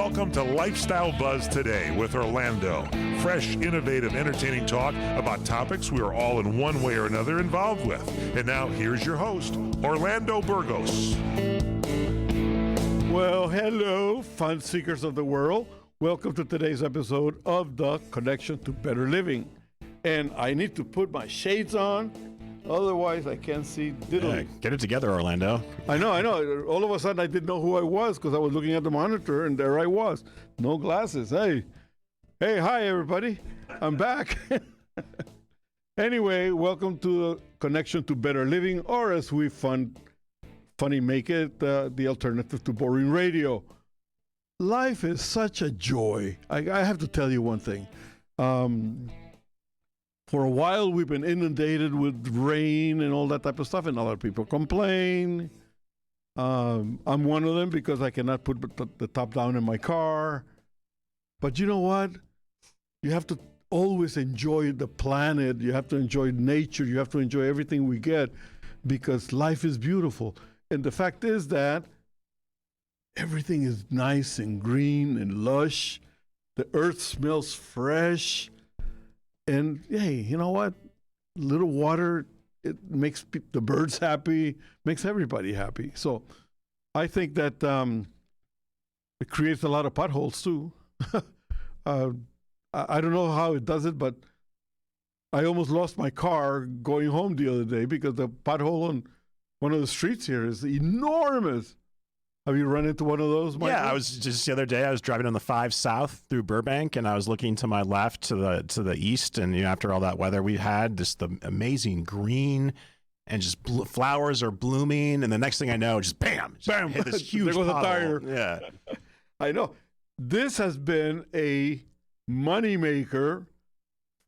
Welcome to Lifestyle Buzz Today with Orlando. Fresh, innovative, entertaining talk about topics we are all in one way or another involved with. And now, here's your host, Orlando Burgos. Well, hello, fun seekers of the world. Welcome to today's episode of The Connection to Better Living. And I need to put my shades on, otherwise I can't see diddly. Yeah, get it together, Orlando. I know. All of a sudden I didn't know who I was because I was looking at the monitor and there I was. No glasses. Hey, hi everybody. I'm back. Anyway, welcome to The Connection to Better Living, or as we funny make it, the alternative to boring radio. Life is such a joy. I have to tell you one thing. For a while, we've been inundated with rain and all that type of stuff, and a lot of people complain. I'm one of them because I cannot put the top down in my car. But you know what? You have to always enjoy the planet. You have to enjoy nature. You have to enjoy everything we get because life is beautiful. And the fact is that everything is nice and green and lush. The earth smells fresh. And hey, you know what? Little water, it makes the birds happy, makes everybody happy. So I think that it creates a lot of potholes too. I don't know how it does it, but I almost lost my car going home the other day because the pothole on one of the streets here is enormous. Have you run into one of those, Michael? Yeah, I was just the other day. I was driving on the 5 South through Burbank, and I was looking to my left to the east. And after all that weather we had, just the amazing green and just flowers are blooming. And the next thing I know, just bam, hit this huge there goes pothole. a tire. Yeah, I know. This has been a moneymaker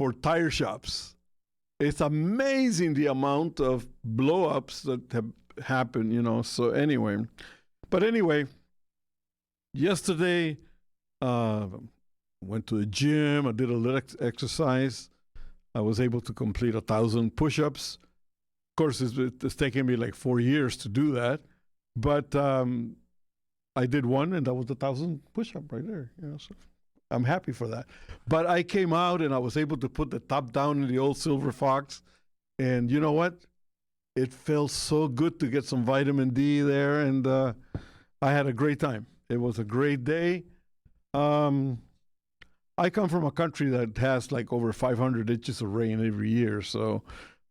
for tire shops. It's amazing the amount of blow-ups that have happened. So anyway. But anyway, yesterday, went to the gym. I did a little exercise. I was able to complete 1,000 push-ups. Of course, it's taken me like 4 years to do that. But I did one, and that was 1,000 push-up right there. So I'm happy for that. But I came out, and I was able to put the top down in the old Silver Fox. And you know what? It felt so good to get some vitamin D there, and I had a great time. It was a great day. I come from a country that has like over 500 inches of rain every year, so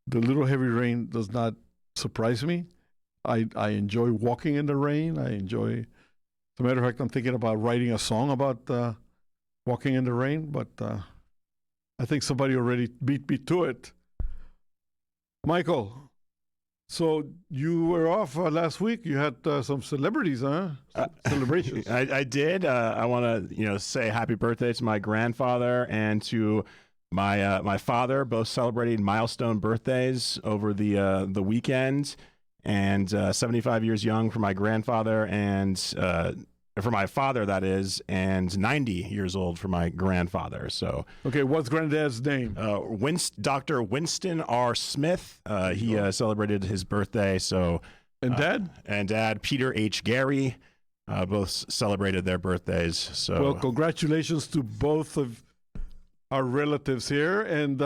the little heavy rain does not surprise me. I enjoy walking in the rain. As a matter of fact, I'm thinking about writing a song about walking in the rain, but I think somebody already beat me to it. Michael, so you were off last week. You had some celebrities, huh? Celebrations. I did. I want to say happy birthday to my grandfather and to my father. Both celebrating milestone birthdays over the weekend, and 75 years young for my grandfather, and for my father, that is, and 90 years old for my grandfather. So, okay, what's granddad's name? Dr. Winston R. Smith. He celebrated his birthday. So, and dad? And dad, Peter H. Gary, both celebrated their birthdays. So, well, congratulations to both of our relatives here, and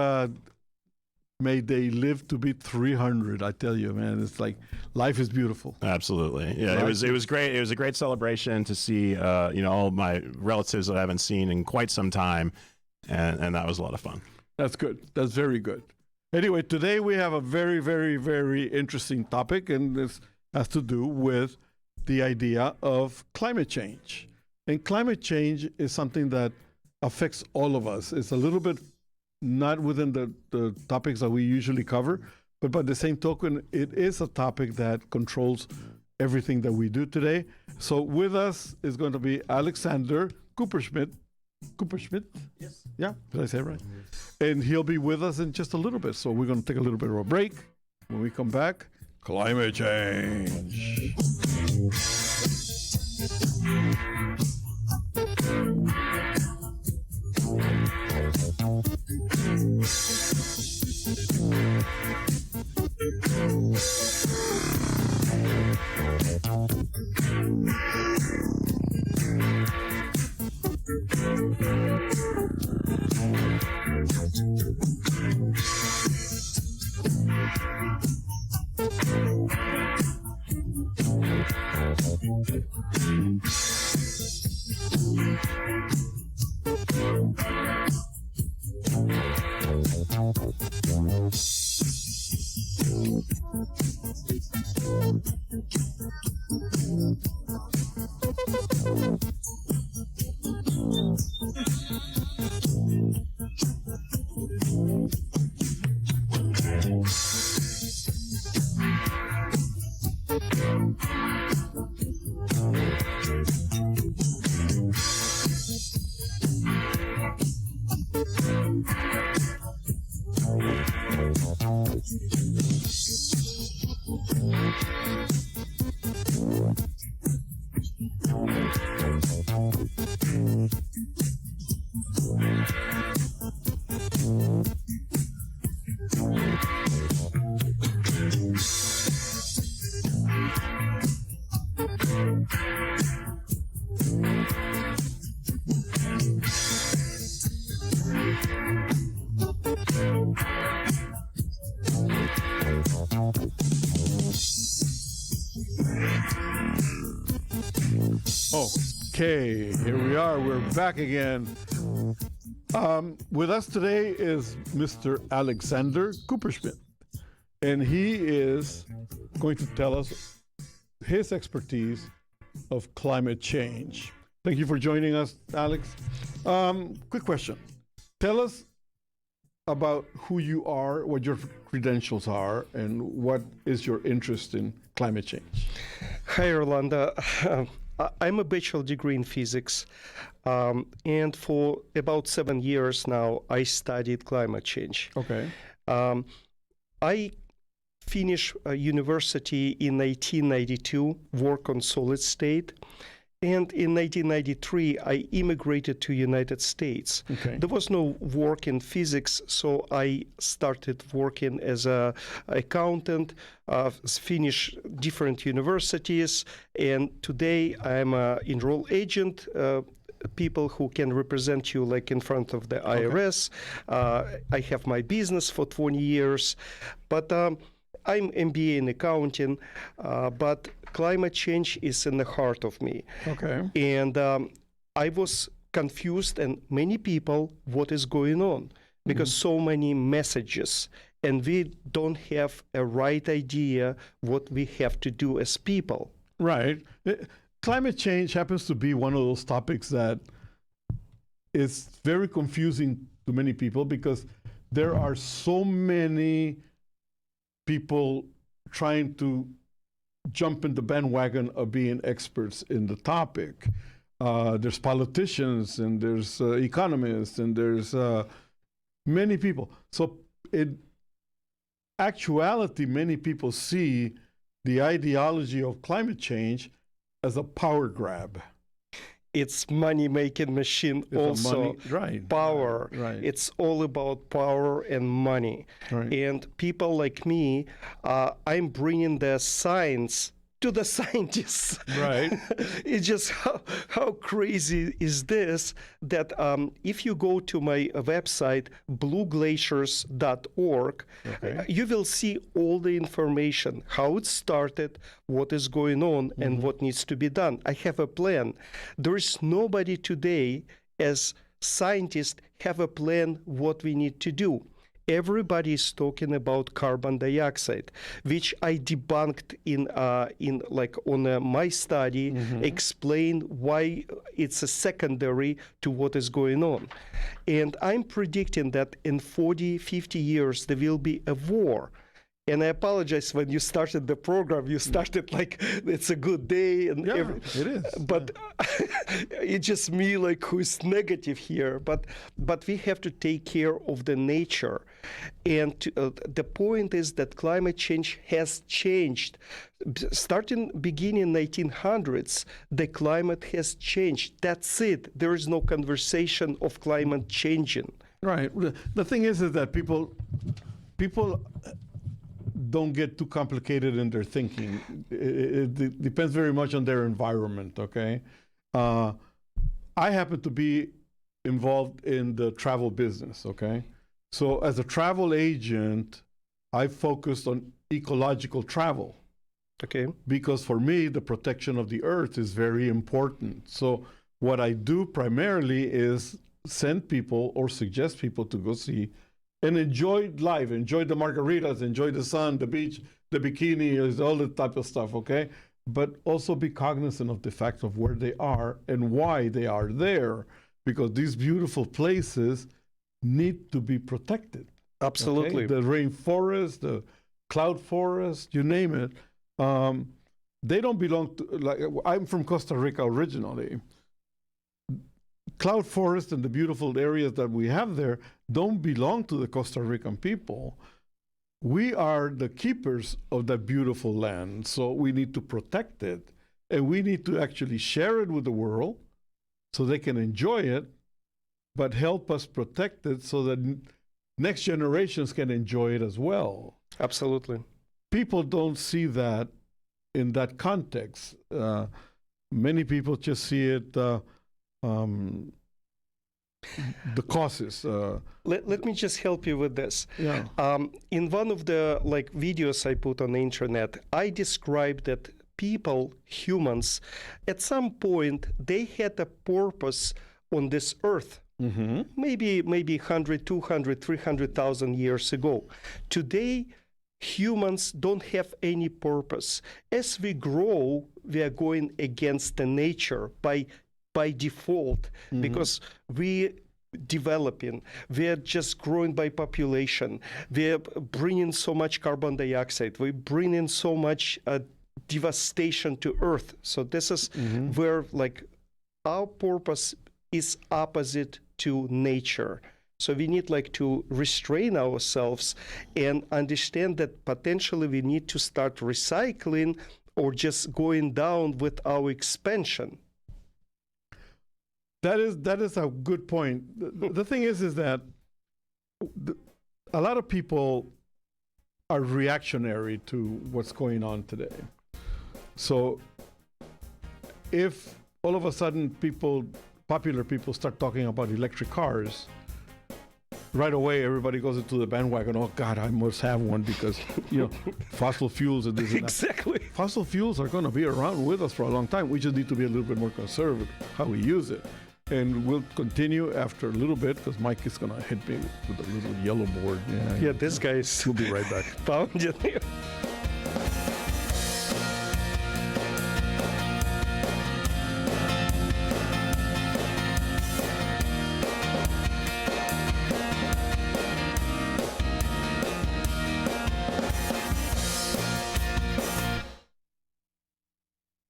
may they live to be 300. I tell you, man, it's like life is beautiful. Absolutely. Yeah, right? It was great. It was a great celebration to see, all my relatives that I haven't seen in quite some time. And that was a lot of fun. That's good. That's very good. Anyway, today we have a very, very, very interesting topic, and this has to do with the idea of climate change. And climate change is something that affects all of us. It's a little bit not within the topics that we usually cover, but by the same token, it is a topic that controls everything that we do today. So with us is going to be Alexander Kuperschmidt. Kuperschmidt? Yes. Yeah, did I say it right? And he'll be with us in just a little bit. So we're going to take a little bit of a break. When we come back, climate change. Okay, here we are. We're back again. With us today is Mr. Alexander Kuperschmidt, and he is going to tell us his expertise of climate change. Thank you for joining us, Alex. Quick question. Tell us about who you are, what your credentials are, and what is your interest in climate change. Hi, Orlando. I'm a bachelor degree in physics, and for about 7 years now, I studied climate change. Okay. I finished university in 1992, work on solid state, and in 1993, I immigrated to United States. Okay. There was no work in physics, so I started working as an accountant, finished different universities, and today I'm an enroll agent, people who can represent you like in front of the IRS. I have my business for 20 years, but I'm MBA in accounting, but climate change is in the heart of me. Okay. And I was confused, and many people, what is going on? Because so many messages, and we don't have a right idea what we have to do as people. Right. Climate change happens to be one of those topics that is very confusing to many people because there are so many people trying to jump in the bandwagon of being experts in the topic. There's politicians and there's economists and there's many people. So in actuality, many people see the ideology of climate change as a power grab. It's money-making machine also. Power. Right. It's all about power and money. Right. And people like me, I'm bringing the science to the scientists. Right. It's just how crazy is this that if you go to my website, blueglaciers.org, Okay. you will see all the information, how it started, what is going on, and what needs to be done. I have a plan. There is nobody today as scientists have a plan what we need to do. Everybody is talking about carbon dioxide, which I debunked in like on my study, explain why it's a secondary to what is going on. And I'm predicting that in 40, 50 years, there will be a war. And I apologize, when you started the program, you started like it's a good day, and Yeah, it is. But it's just me, like, who's negative here. But we have to take care of the nature, and the point is that climate change has changed. Starting beginning 1900s, the climate has changed. That's it. There is no conversation of climate changing. Right. The thing is that people don't get too complicated in their thinking. It depends very much on their environment, okay? I happen to be involved in the travel business, okay? So as a travel agent, I focused on ecological travel. Okay. Because for me, the protection of the earth is very important. So what I do primarily is send people or suggest people to go see and enjoy life, enjoy the margaritas, enjoy the sun, the beach, the bikini, all that type of stuff, okay? but also be cognizant of the fact of where they are and why they are there, because these beautiful places need to be protected. Absolutely. Okay? The rainforest, the cloud forest, you name it. They don't belong to, like, I'm from Costa Rica originally. Cloud forest and the beautiful areas that we have there don't belong to the Costa Rican people. We are the keepers of that beautiful land, so we need to protect it, and we need to actually share it with the world so they can enjoy it, but help us protect it so that next generations can enjoy it as well. Absolutely. People don't see that in that context. Many people just see it, the causes. Let me just help you with this. Yeah. In one of the videos I put on the internet, I described that people, humans, at some point they had a purpose on this earth. Mm-hmm. Maybe 100, 200, 300,000 years ago. Today, humans don't have any purpose. As we grow, we are going against the nature by default, because we developing, we're just growing by population, we're bringing so much carbon dioxide, we bring in so much devastation to earth. So this is where our purpose is opposite to nature. So we need to restrain ourselves and understand that potentially we need to start recycling or just going down with our expansion. That is a good point. The thing is that a lot of people are reactionary to what's going on today. So if all of a sudden popular people start talking about electric cars, right away everybody goes into the bandwagon. Oh God, I must have one because fossil fuels and this and that. Exactly. Fossil fuels are going to be around with us for a long time. We just need to be a little bit more conservative how we use it. And we'll continue after a little bit because Mike is going to hit me with a little yellow board. Yeah, this guy is. We'll be right back. Pounding you.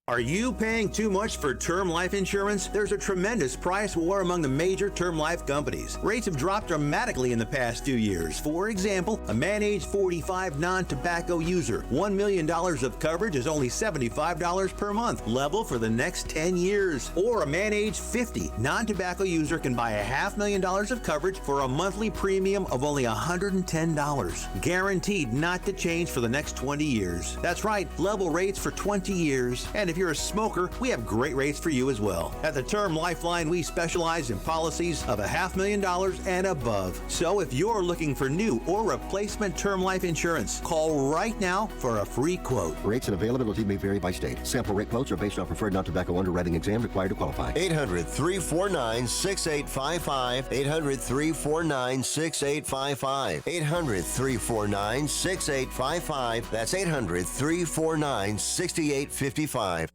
Are you paying too much for term life insurance? There's a tremendous price war among the major term life companies. Rates have dropped dramatically in the past few years. For example, a man age 45 non-tobacco user, $1 million of coverage is only $75 per month, level for the next 10 years. Or a man age 50 non-tobacco user can buy $500,000 of coverage for a monthly premium of only $110, guaranteed not to change for the next 20 years. That's right, level rates for 20 years. And if you're a smoker, we have great rates for you as well. At the Term Lifeline, we specialize in policies of $500,000 and above. So if you're looking for new or replacement term life insurance, call right now for a free quote. Rates and availability may vary by state. Sample rate quotes are based on preferred non-tobacco underwriting exam required to qualify. 800-349-6855. 800-349-6855. 800-349-6855. That's 800-349-6855.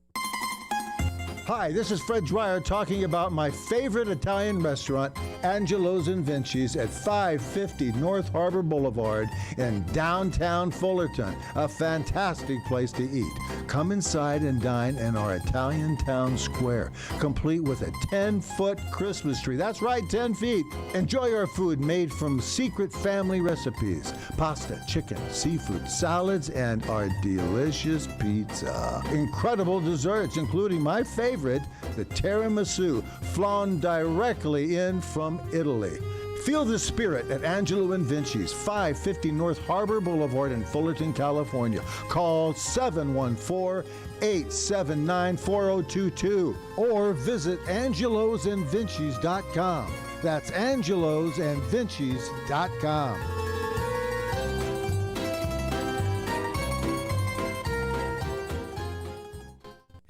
Hi, this is Fred Dwyer talking about my favorite Italian restaurant, Angelo's and Vinci's at 550 North Harbor Boulevard in downtown Fullerton. A fantastic place to eat. Come inside and dine in our Italian town square, complete with a 10-foot Christmas tree. That's right, 10 feet. Enjoy our food made from secret family recipes. Pasta, chicken, seafood, salads, and our delicious pizza. Incredible desserts, including my favorite, the tiramisu, flown directly in from Italy. Feel the spirit at Angelo and Vinci's, 550 North Harbor Boulevard in Fullerton, California. Call 714-879-4022 or visit angelosandvincis.com. That's angelosandvincis.com.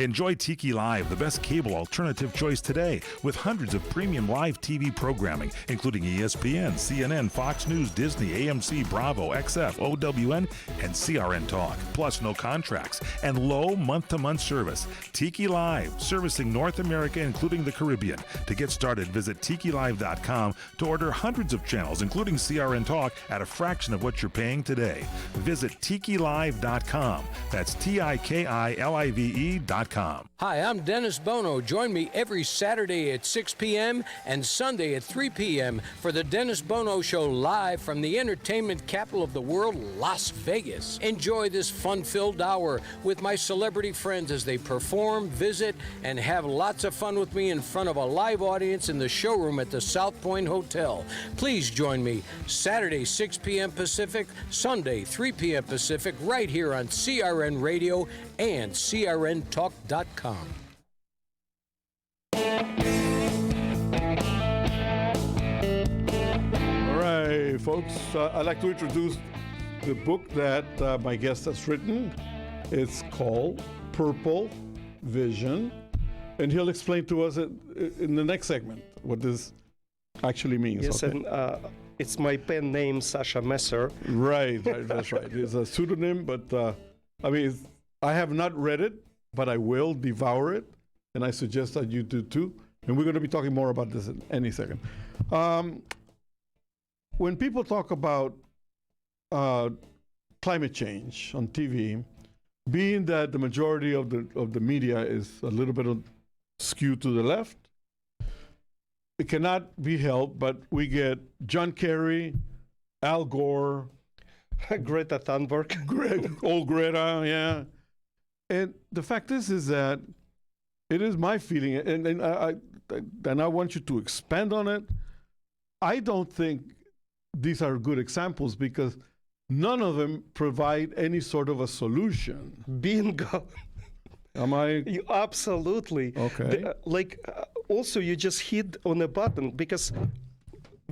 Enjoy Tiki Live, the best cable alternative choice today, with hundreds of premium live TV programming, including ESPN, CNN, Fox News, Disney, AMC, Bravo, XF, OWN, and CRN Talk. Plus, no contracts and low month-to-month service. Tiki Live, servicing North America, including the Caribbean. To get started, visit TikiLive.com to order hundreds of channels, including CRN Talk, at a fraction of what you're paying today. Visit TikiLive.com. That's TikiLive.com. Hi, I'm Dennis Bono. Join me every Saturday at 6 p.m. and Sunday at 3 p.m. for the Dennis Bono Show live from the entertainment capital of the world, Las Vegas. Enjoy this fun-filled hour with my celebrity friends as they perform, visit, and have lots of fun with me in front of a live audience in the showroom at the South Point Hotel. Please join me Saturday, 6 p.m. Pacific, Sunday, 3 p.m. Pacific, right here on CRN Radio and CRNTalk.com. All right, folks, I'd like to introduce the book that my guest has written. It's called Purple Vision, and he'll explain to us in the next segment what this actually means. Yes, okay? and it's my pen name, Sasha Messer. Right, that's right. It's a pseudonym, but I mean, I have not read it, but I will devour it, and I suggest that you do too. And we're going to be talking more about this in any second. When people talk about climate change on TV, being that the majority of the media is a little bit skewed to the left, it cannot be helped, but we get John Kerry, Al Gore, Greta Thunberg. old Greta, yeah. And the fact is that it is my feeling, and I want you to expand on it. I don't think these are good examples because none of them provide any sort of a solution. Bingo. Am I? You absolutely. Okay. Also, you just hit on a button because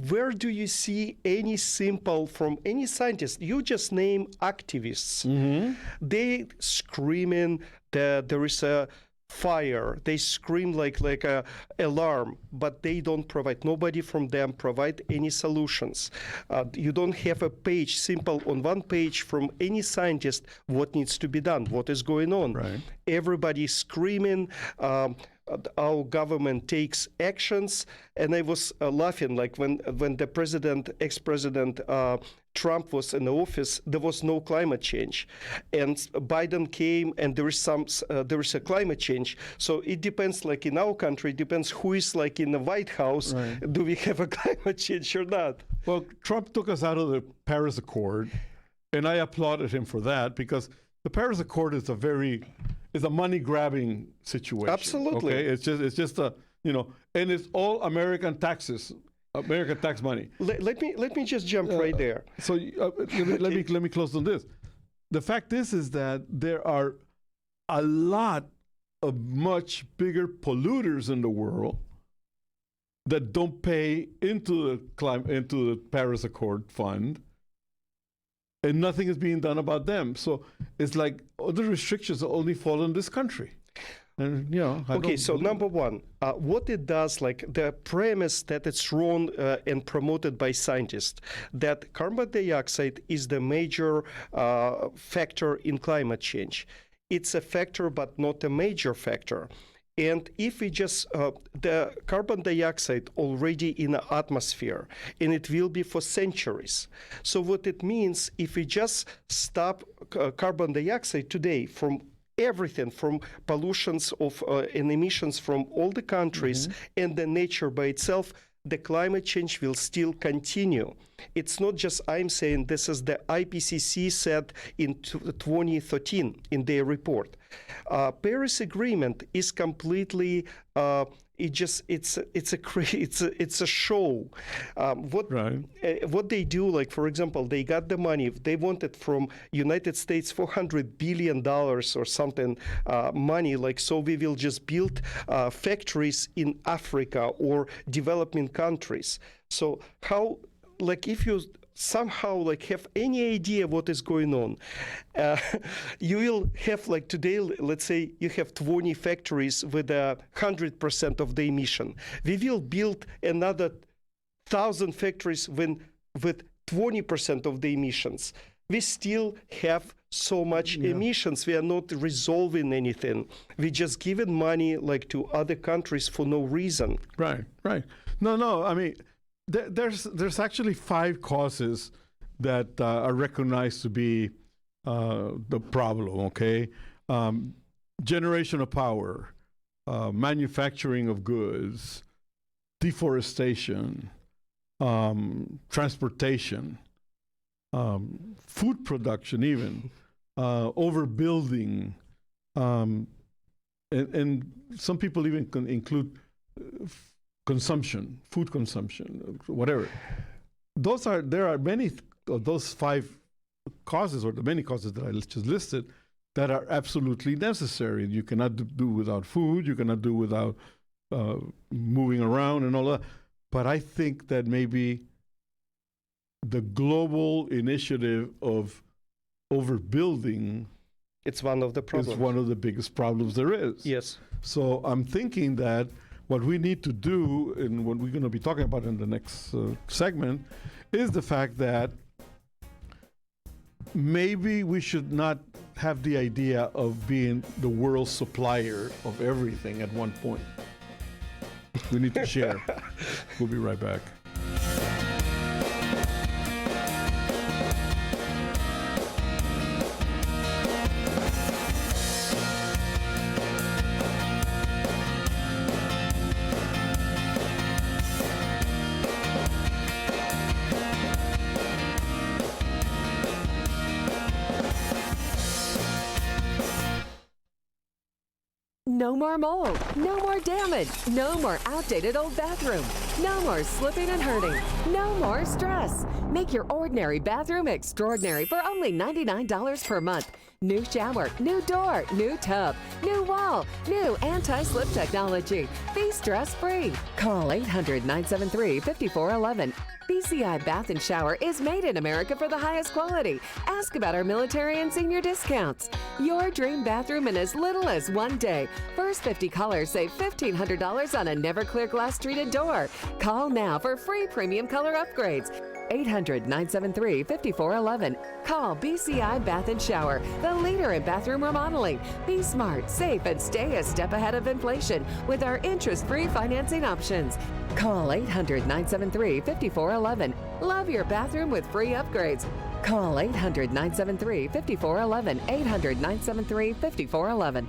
where do you see any simple from any scientist? You just name activists. Mm-hmm. They screaming that there is a fire. They scream like a alarm, but they don't provide. Nobody from them provide any solutions. You don't have a page simple on one page from any scientist what needs to be done, what is going on. Right. Everybody screaming. Our government takes actions, and I was laughing like when the ex-president Trump was in the office, there was no climate change, and Biden came, and there is a climate change. So it depends. Like in our country, it depends who is like in the White House. Right. Do we have a climate change or not? Well, Trump took us out of the Paris Accord, and I applauded him for that because the Paris Accord is a money-grabbing situation. Absolutely. Okay, it's just a and it's all American taxes, American tax money. Let me just jump right there. So let me close on this. The fact is that there are a lot of much bigger polluters in the world that don't pay into the Paris Accord fund. And nothing is being done about them. So it's like other restrictions only fall on this country. And, Okay, so number one, what it does, like the premise that it's wrong and promoted by scientists, that carbon dioxide is the major factor in climate change. It's a factor, but not a major factor. And if we just, the carbon dioxide already in the atmosphere, and it will be for centuries. So what it means, if we just stop carbon dioxide today from everything, from pollutions of and emissions from all the countries and the nature by itself, the climate change will still continue. It's not just I'm saying, this is the IPCC said in 2013 in their report. Paris Agreement is completely it's a show. What they do, like for example, they got the money. They wanted from United States $400 billion or something money. Like so, we will just build factories in Africa or developing countries. So how? Like if you somehow like have any idea what is going on, you will have like today, let's say you have 20 factories with 100% of the emission. We will build another 1,000 factories with 20% of the emissions. We still have so much emissions. We are not resolving anything. We just giving money like to other countries for no reason. Right. No. I mean, there's actually 5 causes that are recognized to be the problem. Okay, generation of power, manufacturing of goods, deforestation, transportation, food production, even overbuilding, and some people even include consumption, food consumption, whatever. There are many of those 5 causes, or the many causes that I just listed, that are absolutely necessary. You cannot do without food. You cannot do without moving around and all that. But I think that maybe the global initiative of overbuilding, it's one of the problems. It's one of the biggest problems there is. Yes. So I'm thinking that what we need to do, and what we're going to be talking about in the next segment, is the fact that maybe we should not have the idea of being the world supplier of everything at one point. We need to share. We'll be right back. No more mold, no more damage, no more outdated old bathroom, no more slipping and hurting, no more stress. Make your ordinary bathroom extraordinary for only $99 per month. New shower, new door, new tub, new wall, new anti-slip technology. Be stress-free. Call 800-973-5411. BCI Bath and Shower is made in America for the highest quality. Ask about our military and senior discounts. Your dream bathroom in as little as 1 day. First 50 callers save $1,500 on a never clear glass treated door. Call now for free premium color upgrades. 800-973-5411. Call BCI Bath and Shower, the leader in bathroom remodeling. Be smart, safe, and stay a step ahead of inflation with our interest-free financing options. Call 800-973-5411. Love your bathroom with free upgrades. Call 800-973-5411. 800-973-5411.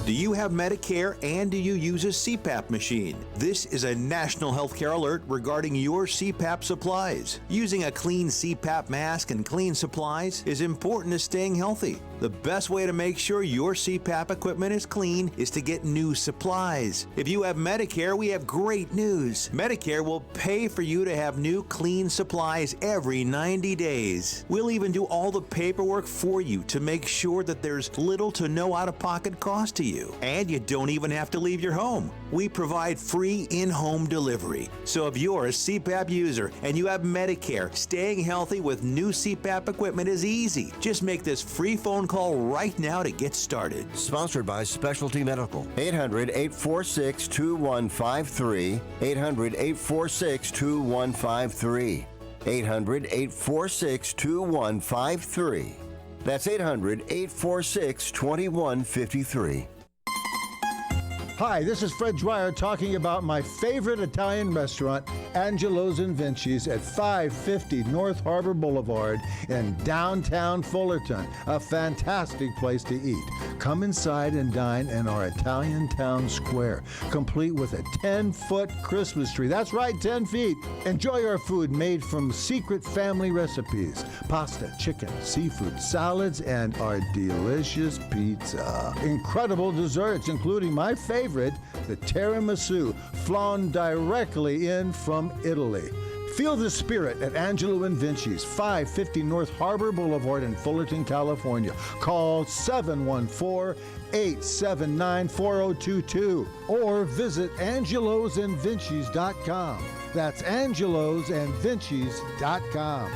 Do you have Medicare and do you use a CPAP machine? This is a national healthcare alert regarding your CPAP supplies. Using a clean CPAP mask and clean supplies is important to staying healthy. The best way to make sure your CPAP equipment is clean is to get new supplies. If you have Medicare, we have great news. Medicare will pay for you to have new clean supplies every 90 days. We'll even do all the paperwork for you to make sure that there's little to no out-of-pocket cost to you. And you don't even have to leave your home. We provide free in-home delivery. So if you're a CPAP user and you have Medicare, staying healthy with new CPAP equipment is easy. Just make this free phone call right now to get started. Sponsored by Specialty Medical. 800-846-2153. 800-846-2153. 800-846-2153. That's 800-846-2153. Hi, this is Fred Dwyer talking about my favorite Italian restaurant, Angelo's and Vinci's at 550 North Harbor Boulevard in downtown Fullerton. A fantastic place to eat. Come inside and dine in our Italian town square, complete with a 10-foot Christmas tree. That's right, 10 feet. Enjoy our food made from secret family recipes. Pasta, chicken, seafood, salads, and our delicious pizza. Incredible desserts, including my favorite, the tiramisu, flown directly in from Italy. Feel the spirit at Angelo and Vinci's, 550 North Harbor Boulevard in Fullerton, California. Call 714-879-4022 or visit angelosandvincis.com. That's angelosandvincis.com.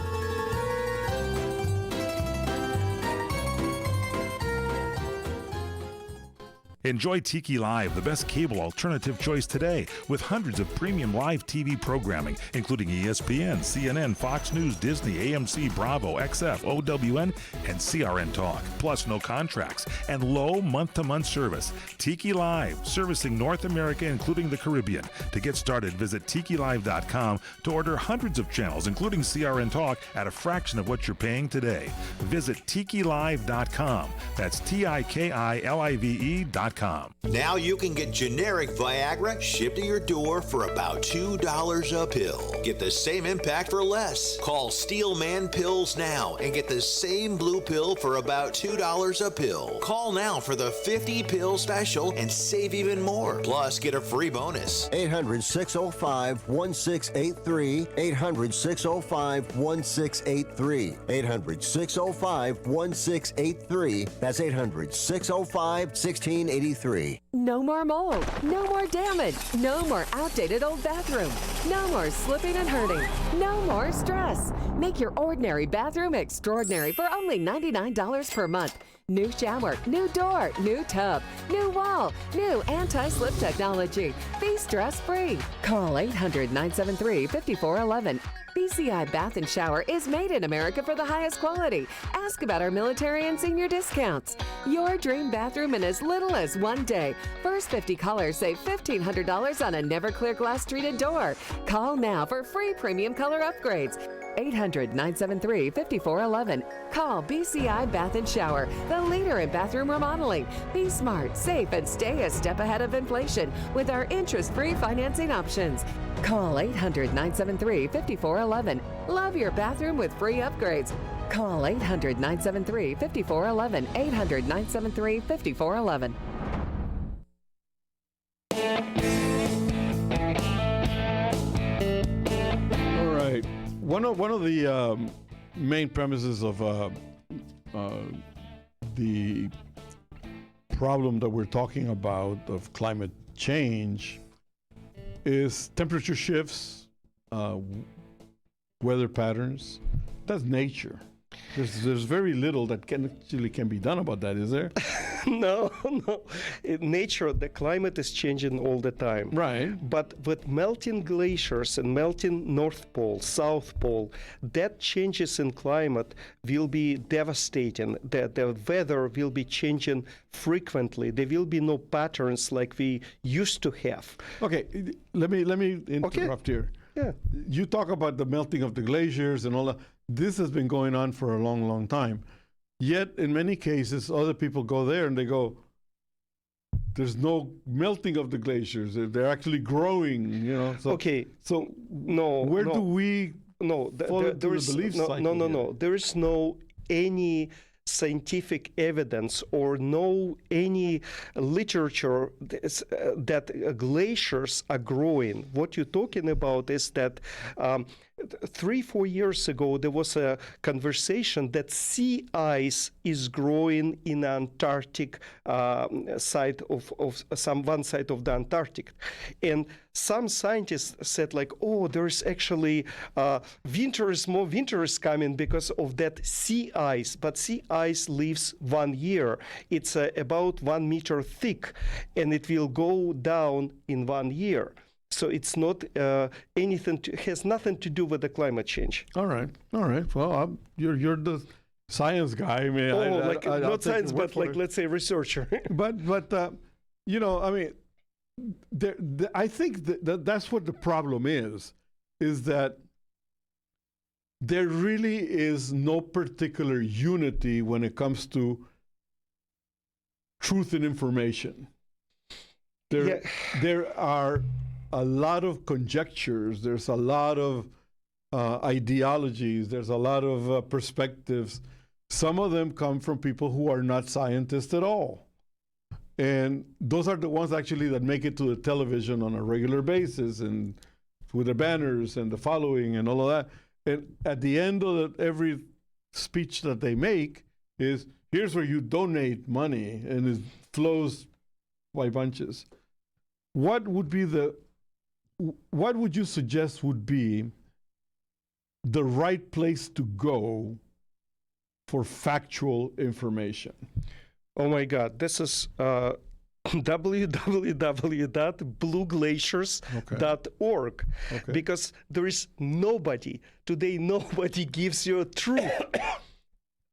Enjoy Tiki Live, the best cable alternative choice today, with hundreds of premium live TV programming, including ESPN, CNN, Fox News, Disney, AMC, Bravo, XF, OWN, and CRN Talk. Plus, no contracts and low month-to-month service. Tiki Live, servicing North America, including the Caribbean. To get started, visit TikiLive.com to order hundreds of channels, including CRN Talk, at a fraction of what you're paying today. Visit TikiLive.com. That's TikiLive.com. Now you can get generic Viagra shipped to your door for about $2 a pill. Get the same impact for less. Call Steelman Pills now and get the same blue pill for about $2 a pill. Call now for the 50-pill special and save even more. Plus, get a free bonus. 800-605-1683. 800-605-1683. 800-605-1683. That's 800-605-1683. No more mold, no more damage, no more outdated old bathroom, no more slipping and hurting, no more stress. Make your ordinary bathroom extraordinary for only $99 per month. New shower, new door, new tub, new wall, new anti-slip technology. Be stress-free. Call 800-973-5411. BCI Bath and Shower is made in America for the highest quality. Ask about our military and senior discounts. Your dream bathroom in as little as 1 day. First 50 callers save $1,500 on a never clear glass treated door. Call now for free premium color upgrades. 800-973-5411. Call BCI Bath and Shower, the leader in bathroom remodeling. Be smart, safe, and stay a step ahead of inflation with our interest-free financing options. Call 800-973-5411. Love your bathroom with free upgrades. Call 800-973-5411. 800-973-5411. All right. One of the main premises of the problem that we're talking about of climate change is temperature shifts, weather patterns. That's nature. There's very little that can be done about that, is there? No. In nature, the climate is changing all the time. Right. But with melting glaciers and melting North Pole, South Pole, that changes in climate will be devastating. The weather will be changing frequently. There will be no patterns like we used to have. Okay, let me interrupt here. Yeah. You talk about the melting of the glaciers and all that. This has been going on for a long, long time. Yet, in many cases, other people go there and they go, there's no melting of the glaciers. They're actually growing, you know. So, okay. So, no. Where do we fall into the belief cycle? No. There is no any scientific evidence or any literature that glaciers are growing. What you're talking about is that 3-4 years ago, there was a conversation that sea ice is growing in the Antarctic side of one side of the Antarctic. And some scientists said like, oh, there's actually winter is coming because of that sea ice. But sea ice lives 1 year. It's about 1 meter thick, and it will go down in 1 year. So it's not has nothing to do with the climate change. All right. Well, you're the science guy. I mean, not science, but like, let's say, researcher. but you know, I mean, I think that's what the problem is that there really is no particular unity when it comes to truth and information. There are a lot of conjectures, there's a lot of ideologies, there's a lot of perspectives. Some of them come from people who are not scientists at all. And those are the ones actually that make it to the television on a regular basis and with the banners and the following and all of that. And at the end of every speech that they make is, here's where you donate money, and it flows by bunches. What would you suggest would be the right place to go for factual information? Oh my God, this is www.blueglaciers.org, because there is nobody gives you a truth.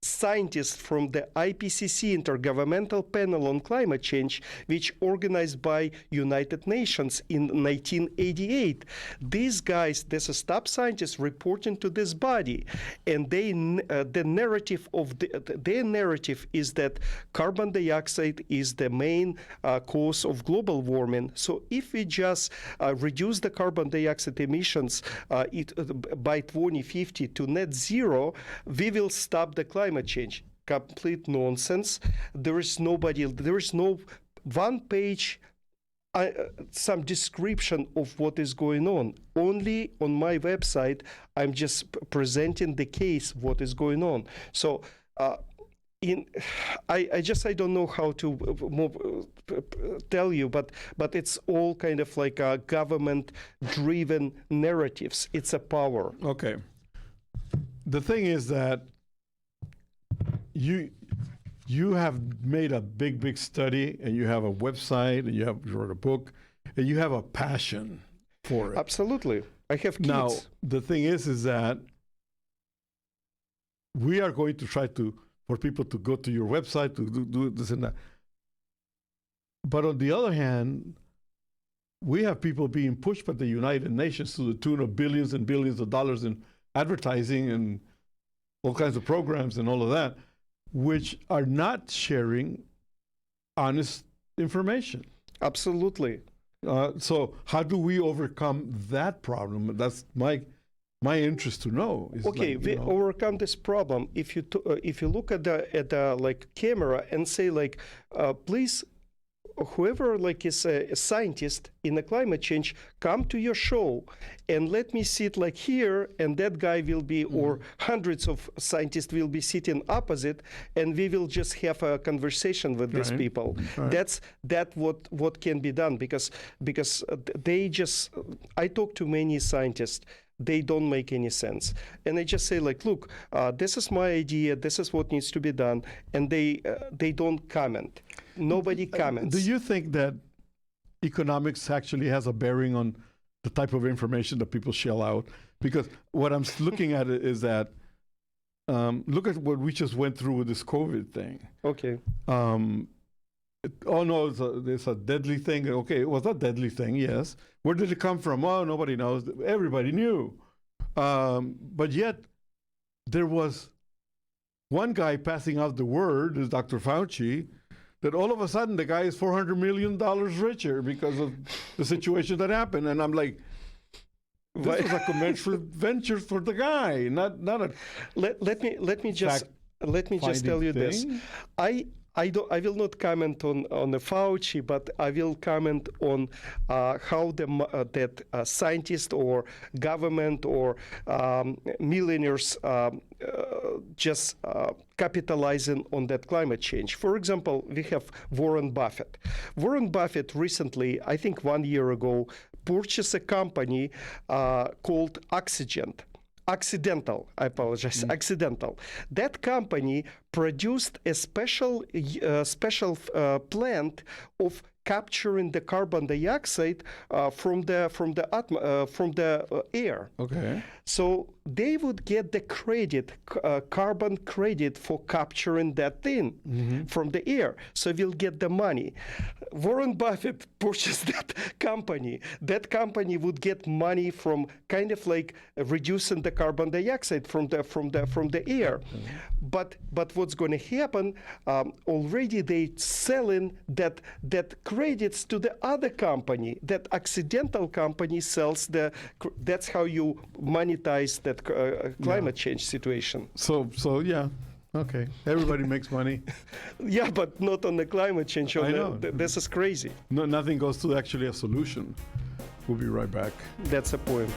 Scientists from the IPCC, Intergovernmental Panel on Climate Change, which organized by United Nations in 1988. These guys, this is top scientists reporting to this body, and the narrative of their narrative is that carbon dioxide is the main cause of global warming. So if we just reduce the carbon dioxide emissions by 2050 to net zero, we will stop the climate change. Complete nonsense. There is no one page, some description of what is going on. Only on my website, I'm just presenting the case, what is going on. So I don't know how to tell you, but it's all kind of like government-driven narratives. It's a power. Okay. The thing is that you have made a big study, and you have a website, and you wrote a book, and you have a passion for it. Absolutely. I have kids. Now, the thing is that we are going to try for people to go to your website to do this and that. But on the other hand, we have people being pushed by the United Nations to the tune of billions and billions of dollars in advertising and all kinds of programs and all of that, which are not sharing honest information. Absolutely. So how do we overcome that problem? That's my interest to know. Okay, we overcome this problem if you look at the like camera and say like, please, whoever like is a scientist in the climate change, come to your show and let me sit like here, and that guy will be, or hundreds of scientists will be sitting opposite, and we will just have a conversation with these people. Right. That's what can be done, because they just, I talk to many scientists. They don't make any sense. And I just say like, look, this is my idea, this is what needs to be done, and they don't comment. Nobody comments. Do you think that economics actually has a bearing on the type of information that people shell out? Because what I'm looking at it is that, look at what we just went through with this COVID thing. Okay. Oh no, it's a deadly thing. Okay, it was a deadly thing, yes. Where did it come from? Oh, nobody knows. Everybody knew. But yet, there was one guy passing out the word, is Dr. Fauci, that all of a sudden the guy is $400 million richer because of the situation that happened. And I'm like, this was a commercial venture for the guy, not a. Let me just tell you this. I will not comment on the Fauci, but I will comment on how that scientist or government or millionaires just capitalizing on that climate change. For example, we have Warren Buffett. Warren Buffett recently, I think 1 year ago, purchased a company called Accidental. That company produced a special plant of capturing the carbon dioxide from the air. Okay. So they would get the credit, carbon credit for capturing that thing from the air. So we'll get the money. Warren Buffett purchased that company. That company would get money from kind of like reducing the carbon dioxide from the air. But what's going to happen? Already they selling that credits to the other company. That accidental company sells that's how you monetize that climate change situation. So yeah. Okay, everybody makes money. Yeah, but not on the climate change. I know. This is crazy. No, nothing goes to actually a solution. We'll be right back. That's the point.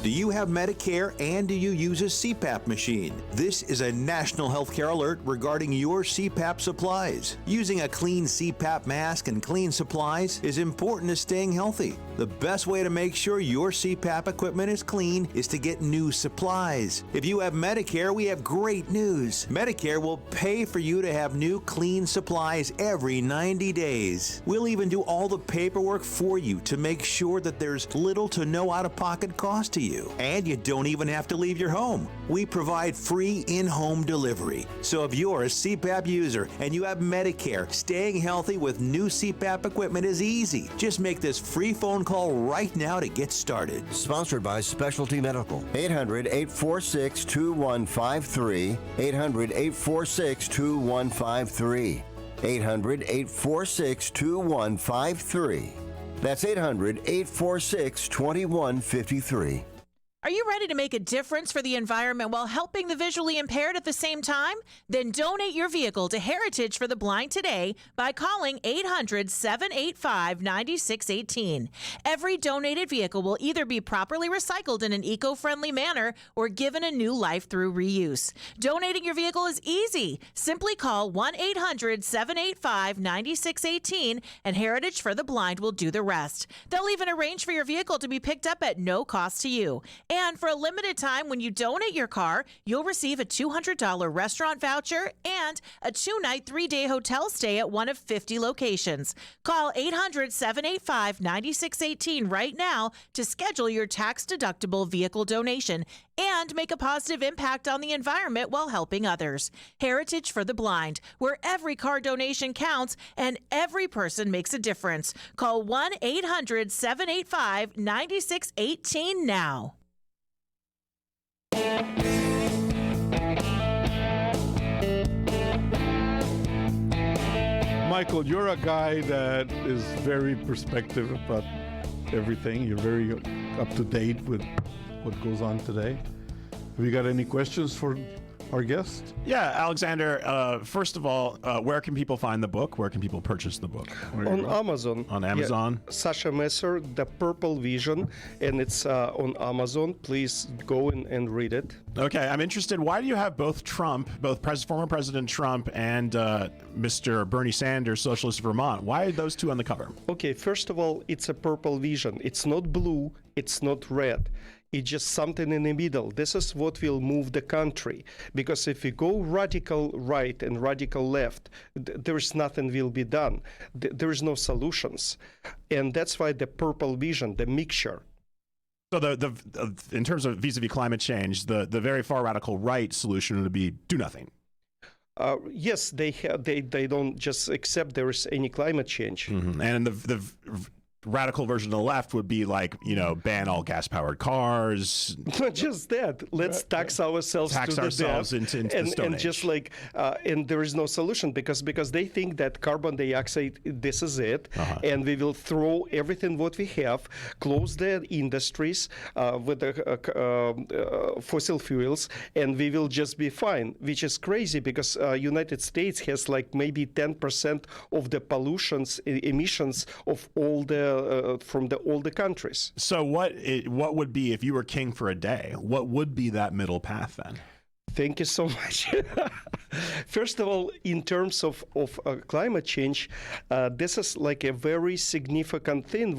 Do you have Medicare and do you use a CPAP machine? This is a national healthcare alert regarding your CPAP supplies. Using a clean CPAP mask and clean supplies is important to staying healthy. The best way to make sure your CPAP equipment is clean is to get new supplies. If you have Medicare, we have great news. Medicare will pay for you to have new clean supplies every 90 days. We'll even do all the paperwork for you to make sure that there's little to no out-of-pocket cost to you. And you don't even have to leave your home. We provide free in-home delivery. So if you're a CPAP user and you have Medicare, staying healthy with new CPAP equipment is easy. Just make this free phone call right now to get started. Sponsored by Specialty Medical. 800-846-2153. 800-846-2153. 800-846-2153. That's 800-846-2153. Are you ready to make a difference for the environment while helping the visually impaired at the same time? Then donate your vehicle to Heritage for the Blind today by calling 800-785-9618. Every donated vehicle will either be properly recycled in an eco-friendly manner or given a new life through reuse. Donating your vehicle is easy. Simply call 1-800-785-9618 and Heritage for the Blind will do the rest. They'll even arrange for your vehicle to be picked up at no cost to you. And for a limited time, when you donate your car, you'll receive a $200 restaurant voucher and a 2-night, 3-day hotel stay at one of 50 locations. Call 800-785-9618 right now to schedule your tax-deductible vehicle donation and make a positive impact on the environment while helping others. Heritage for the Blind, where every car donation counts and every person makes a difference. Call 1-800-785-9618 now. Michael, you're a guy that is very perspective about everything. You're very up to date with what goes on today. Have you got any questions for our guest? Yeah, Alexander, first of all, where can people find the book? Where can people purchase the book? On Amazon. On Amazon? Yeah. Sasha Messer, The Purple Vision, and it's on Amazon. Please go and read it. Okay, I'm interested. Why do you have both Trump, former President Trump and Mr. Bernie Sanders, Socialist of Vermont? Why are those two on the cover? Okay, first of all, it's a purple vision. It's not blue, it's not red. It's just something in the middle. This is what will move the country. Because if we go radical right and radical left, there is nothing will be done. There is no solutions. And that's why the purple vision, the mixture. So in terms of vis-a-vis climate change, the very far radical right solution would be do nothing. Yes, they don't just accept there is any climate change. Mm-hmm. And the radical version of the left would be like, ban all gas-powered cars. Not just that. Let's tax ourselves to the death. into the Stone and Age. just like, and there is no solution because they think that carbon dioxide, this is it, and we will throw everything what we have, close the industries with the fossil fuels, and we will just be fine, which is crazy because United States has like maybe 10% of the emissions of all the from all the countries. So what would be, if you were king for a day, what would be that middle path then? Thank you so much. First of all, in terms of climate change, this is like a very significant thing.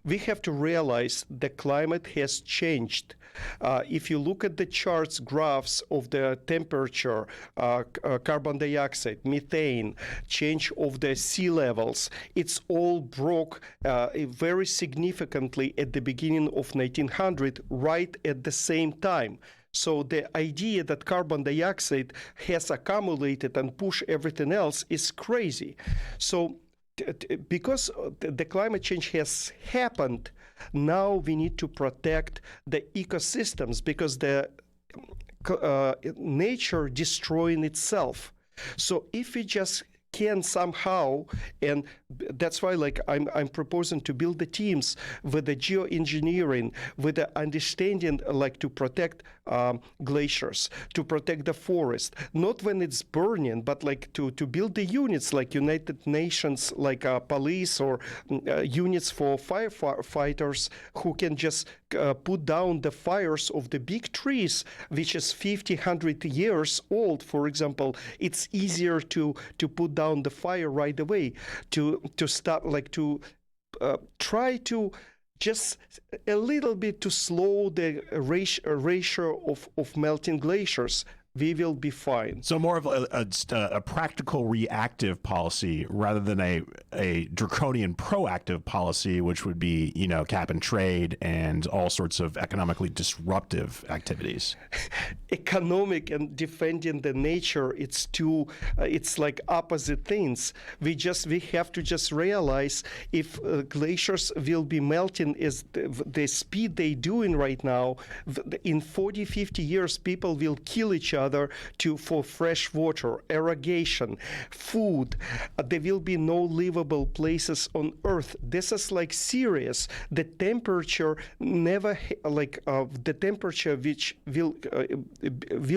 We have to realize the climate has changed. If you look at the charts, graphs of the temperature, carbon dioxide, methane, change of the sea levels, it's all broke very significantly at the beginning of 1900, right at the same time. So the idea that carbon dioxide has accumulated and push everything else is crazy. So because the climate change has happened, now we need to protect the ecosystems because the nature destroying itself. So if we just can somehow, and that's why like I'm proposing to build the teams with the geoengineering, with the understanding like to protect glaciers, to protect the forest, not when it's burning, but like to build the units like United Nations, like police or units for firefighters who can just put down the fires of the big trees, which is 50, 100 years old, for example. It's easier to put down the fire right away, to stop, like to try to just a little bit to slow the ratio of melting glaciers. We will be fine. So more of a practical reactive policy rather than a draconian proactive policy, which would be, you know, cap and trade and all sorts of economically disruptive activities. Economic and defending the nature, it's two, it's like opposite things. We have to just realize if glaciers will be melting is the speed they doing right now, in 40, 50 years, people will kill each other for fresh water, irrigation, food. There will be no livable places on Earth. This is like serious. The temperature never the temperature which will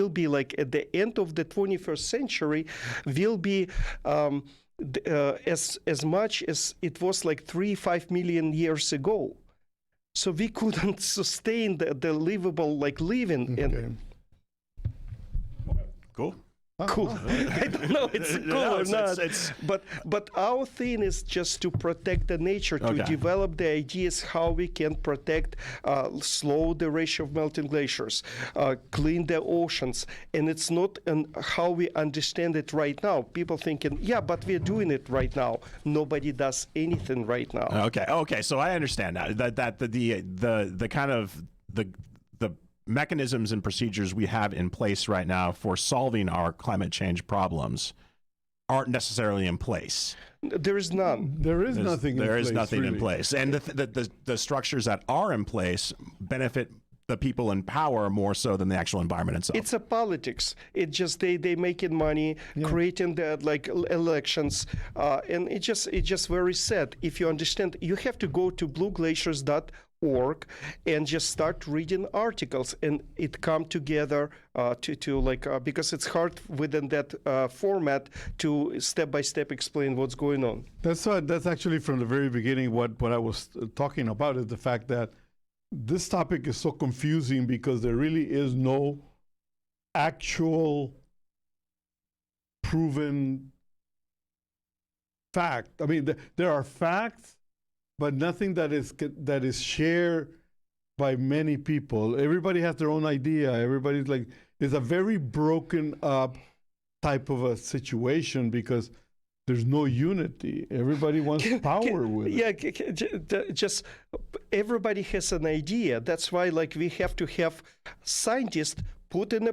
be like at the end of the 21st century will be as much as it was like 3-5 million years ago. So we couldn't sustain the livable like living. Okay. Cool. Cool. I don't know it's cool or not. But our thing is just to protect the nature, to develop the ideas how we can protect, slow the ratio of melting glaciers, clean the oceans. And it's not how we understand it right now. People thinking, yeah, but we're doing it right now. Nobody does anything right now. Okay. So I understand now that the kind of the mechanisms and procedures we have in place right now for solving our climate change problems aren't necessarily in place. There is none. There is nothing in place. And the structures that are in place benefit the people in power more so than the actual environment itself. It's a politics. It just they making money, creating the like elections, and it just very sad. If you understand, you have to go to blueglaciers.org and just start reading articles, and it come together because it's hard within that format to step by step explain what's going on. That's actually from the very beginning what I was talking about is the fact that this topic is so confusing because there really is no actual proven fact. I mean, there are facts, but nothing that is shared by many people. Everybody has their own idea. Everybody's like, it's a very broken up type of a situation because there's no unity. Everybody wants power with it. Just everybody has an idea. That's why like we have to have scientists put in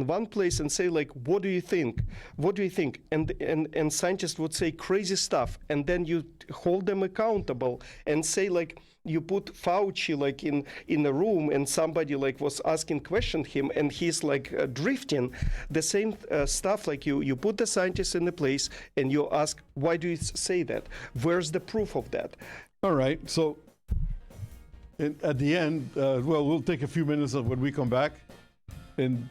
one place and say like, what do you think? What do you think? And scientists would say crazy stuff, and then you hold them accountable and say like, you put Fauci like in a room and somebody like was asking question him and he's like drifting. The same stuff, like you put the scientists in the place and you ask, why do you say that? Where's the proof of that? All right. So at the end, we'll take a few minutes of when we come back. And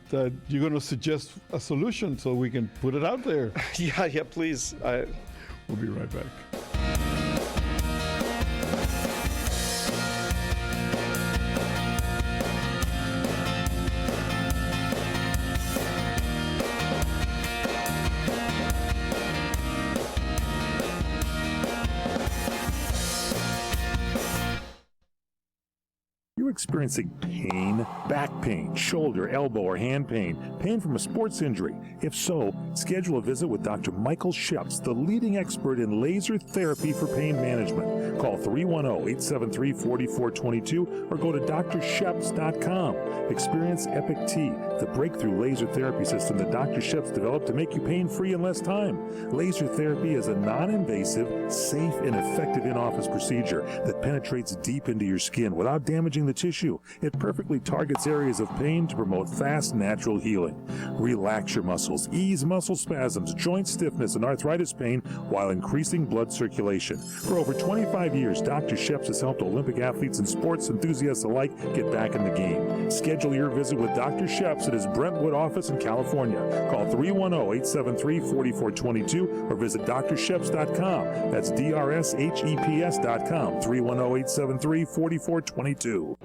you're going to suggest a solution so we can put it out there. Yeah, please. We'll be right back. you experiencing pain? Back pain, shoulder, elbow, or hand pain? Pain from a sports injury? If so, schedule a visit with Dr. Michael Sheps, the leading expert in laser therapy for pain management. Call 310-873-4422 or go to drsheps.com. Experience Epic T, the breakthrough laser therapy system that Dr. Sheps developed to make you pain-free in less time. Laser therapy is a non-invasive, safe, and effective in-office procedure that penetrates deep into your skin without damaging the tissue. It perfectly targets areas of pain to promote fast, natural healing. Relax your muscles, ease muscle spasms, joint stiffness, and arthritis pain while increasing blood circulation. For over 25 years, Dr. Sheps has helped Olympic athletes and sports enthusiasts alike get back in the game. Schedule your visit with Dr. Sheps at his Brentwood office in California. Call 310-873-4422 or visit drsheps.com. That's DRSHEPS.com, 310-873-4422.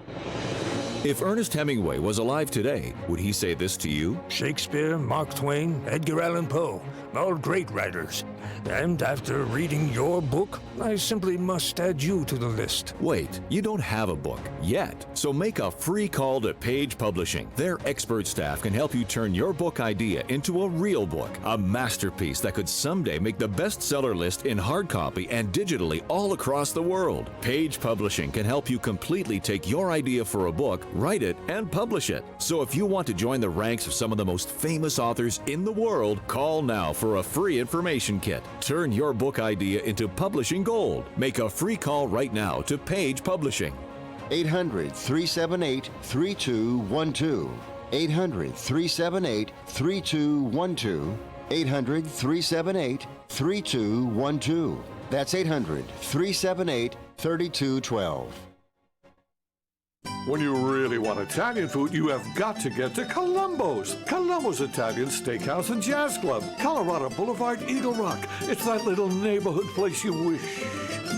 If Ernest Hemingway was alive today, would he say this to you? Shakespeare, Mark Twain, Edgar Allan Poe, all great writers. And after reading your book, I simply must add you to the list. Wait, you don't have a book yet. So make a free call to Page Publishing. Their expert staff can help you turn your book idea into a real book, a masterpiece that could someday make the bestseller list in hard copy and digitally all across the world. Page Publishing can help you completely take your idea for a book, write it, and publish it. So if you want to join the ranks of some of the most famous authors in the world, call now for a free information kit. Turn your book idea into publishing gold. Make a free call right now to Page Publishing. 800-378-3212. 800-378-3212. 800-378-3212. That's 800-378-3212. When you really want Italian food, you have got to get to Columbo's. Columbo's Italian Steakhouse and Jazz Club, Colorado Boulevard, Eagle Rock. It's that little neighborhood place you wish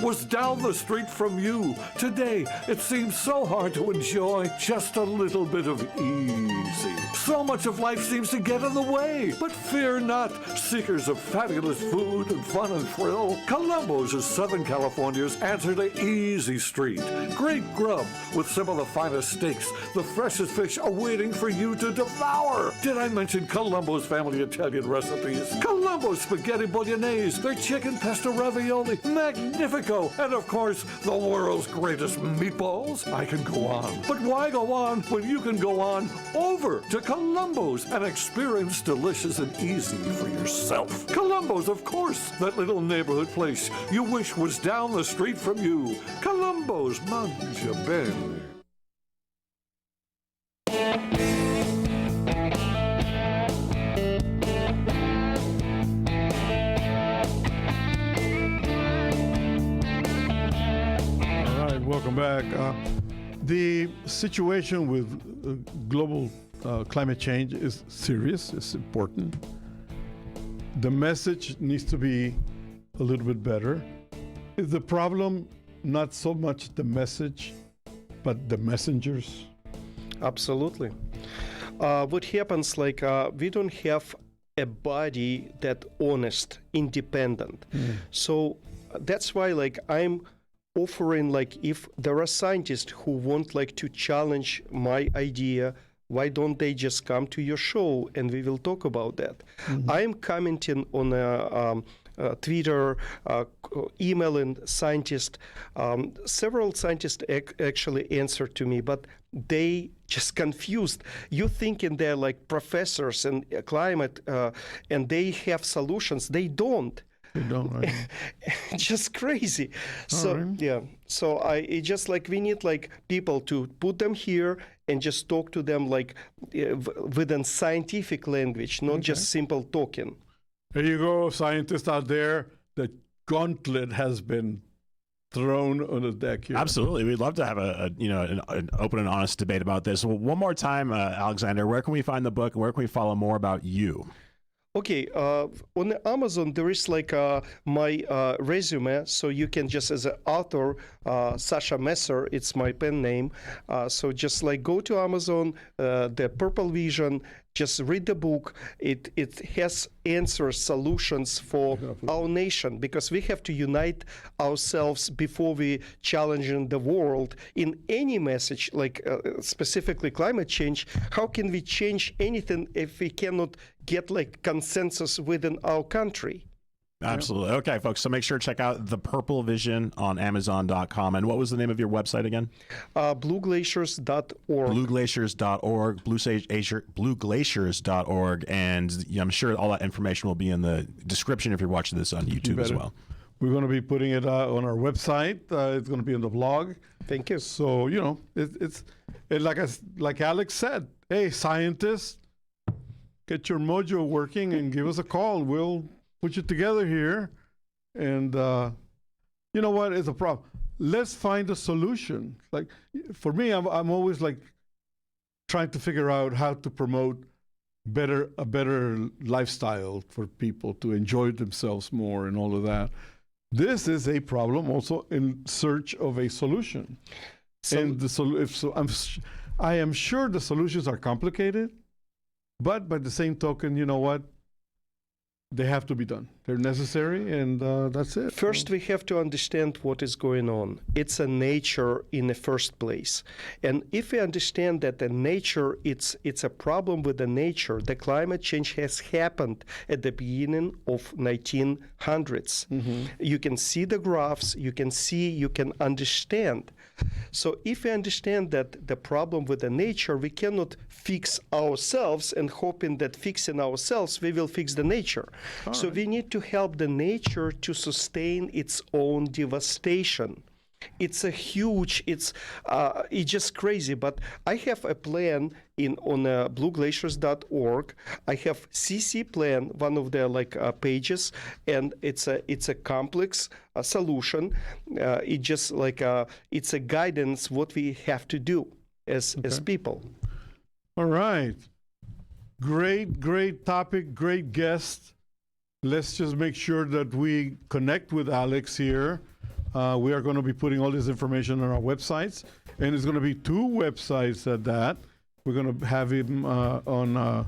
was down the street from you. Today, it seems so hard to enjoy just a little bit of easy. So much of life seems to get in the way. But fear not, seekers of fabulous food and fun and thrill. Columbo's is Southern California's answer to Easy Street. Great grub with some of the finest steaks, the freshest fish awaiting for you to devour. Did I mention Columbo's family Italian recipes? Columbo's spaghetti bolognese, their chicken pesto ravioli, magnifico, and of course, the world's greatest meatballs. I can go on. But why go on when you can go on over to Columbo's and experience delicious and easy for yourself? Columbo's, of course, that little neighborhood place you wish was down the street from you. Columbo's, mangia bene. Welcome back. The situation with global climate change is serious. It's important. The message needs to be a little bit better. Is the problem not so much the message, but the messengers? Absolutely. What happens, like, we don't have a body that honest, independent. So that's why, like, I'm offering, like, if there are scientists who want, like, to challenge my idea, why don't they just come to your show and we will talk about that? I am commenting on Twitter, emailing scientists. Several scientists actually answered to me, but they just confused. You thinking they're like professors in climate and they have solutions. They don't. They don't, right? Just crazy. Yeah. So it's just like we need like people to put them here and just talk to them like within scientific language, not just simple talking. There you go, scientists out there. The gauntlet has been thrown on the deck here. Absolutely. We'd love to have an open and honest debate about this. Well, one more time, Alexander, where can we find the book and where can we follow more about you? Okay, on Amazon, there is like my resume, so you can just, as an author, Sasha Messer, it's my pen name, so just like go to Amazon, the Purple Vision, Just read the book. It has answers, solutions for our nation, because we have to unite ourselves before we challenge the world in any message, like specifically climate change. How can we change anything if we cannot get like consensus within our country? Absolutely. Okay, folks. So make sure to check out The Purple Vision on Amazon.com. And what was the name of your website again? Blueglaciers.org. Blueglaciers.org, blueglaciers.org. And I'm sure all that information will be in the description if you're watching this on YouTube as well. We're going to be putting it on our website. It's going to be in the blog. Thank you. So, it's like Alex said, hey, scientists, get your mojo working and give us a call. We'll put you together here. And you know what? It's a problem. Let's find a solution. Like, for me, I'm always like trying to figure out how to promote a better lifestyle for people to enjoy themselves more and all of that. This is a problem also in search of a solution. And I am sure the solutions are complicated, but by the same token, you know what? They have to be done. They're necessary, and that's it. First, we have to understand what is going on. It's a nature in the first place. And if we understand that the nature, it's a problem with the nature, the climate change has happened at the beginning of 1900s. Mm-hmm. You can see the graphs, you can understand. So if we understand that the problem with the nature, we cannot fix ourselves and hoping that fixing ourselves, we will fix the nature. So we need to help the nature to sustain its own devastation. It's a huge, it's just crazy. But I have a plan on blueglaciers.org. I have CC plan, one of the pages, and it's a complex solution. It's a guidance what we have to do as people. All right. Great topic, great guest. Let's just make sure that we connect with Alex here. We are going to be putting all this information on our websites, and it's going to be 2 websites at that. We're going to have him on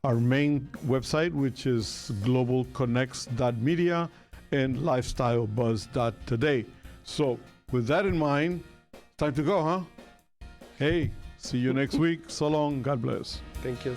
our main website, which is globalconnects.media and lifestylebuzz.today. So with that in mind, time to go, huh? Hey, see you next week. So long. God bless. Thank you.